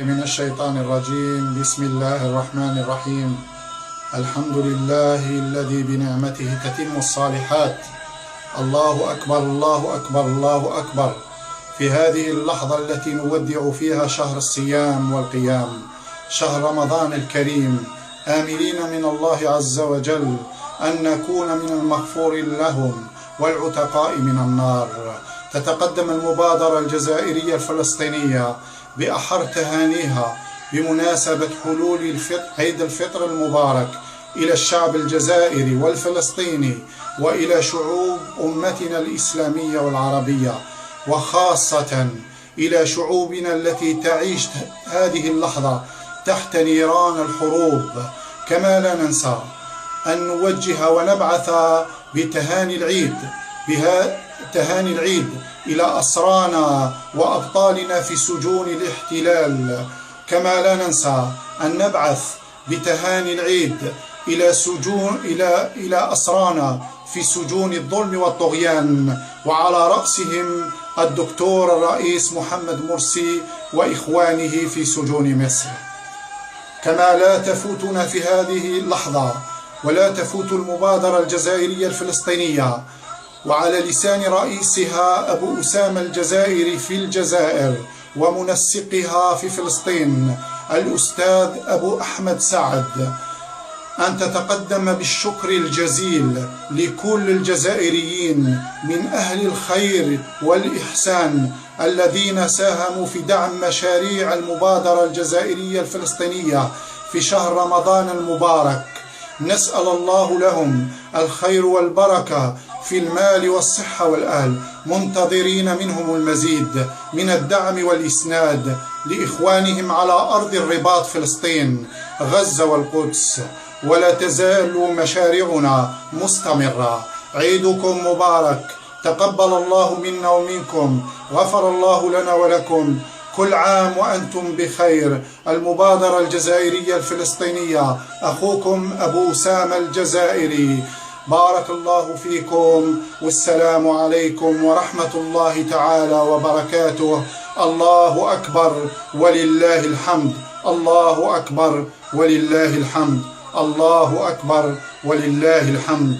من الشيطان الرجيم. بسم الله الرحمن الرحيم. الحمد لله الذي بنعمته تتم الصالحات. الله أكبر الله أكبر الله أكبر. في هذه اللحظة التي نودع فيها شهر الصيام والقيام، شهر رمضان الكريم، آملين من الله عز وجل أن نكون من المغفور لهم والعتقاء من النار. تتقدم المبادرة الجزائرية الفلسطينية بأحر تهانيها بمناسبة حلول عيد الفطر المبارك إلى الشعب الجزائري والفلسطيني وإلى شعوب أمتنا الإسلامية والعربية، وخاصة إلى شعوبنا التي تعيش هذه اللحظة تحت نيران الحروب. كما لا ننسى أن نوجه ونبعث بتهاني العيد إلى أسرانا وأبطالنا في سجون الاحتلال. كما لا ننسى أن نبعث بتهاني العيد إلى أسرانا في سجون الظلم والطغيان، وعلى رأسهم الدكتور الرئيس محمد مرسي وإخوانه في سجون مصر. كما لا تفوتنا في هذه اللحظة ولا تفوت المبادرة الجزائرية الفلسطينية وعلى لسان رئيسها أبو أسامة الجزائري في الجزائر ومنسقها في فلسطين الأستاذ أبو أحمد سعد، أن تتقدم بالشكر الجزيل لكل الجزائريين من أهل الخير والإحسان الذين ساهموا في دعم مشاريع المبادرة الجزائرية الفلسطينية في شهر رمضان المبارك. نسأل الله لهم الخير والبركة في المال والصحة والأهل، منتظرين منهم المزيد من الدعم والإسناد لإخوانهم على أرض الرباط فلسطين غزة والقدس. ولا تزال مشاريعنا مستمرة. عيدكم مبارك، تقبل الله منا ومنكم، غفر الله لنا ولكم، كل عام وأنتم بخير. المبادرة الجزائرية الفلسطينية، أخوكم أبو أسامة الجزائري. بارك الله فيكم، والسلام عليكم ورحمة الله تعالى وبركاته. الله أكبر ولله الحمد. الله أكبر ولله الحمد. الله أكبر ولله الحمد.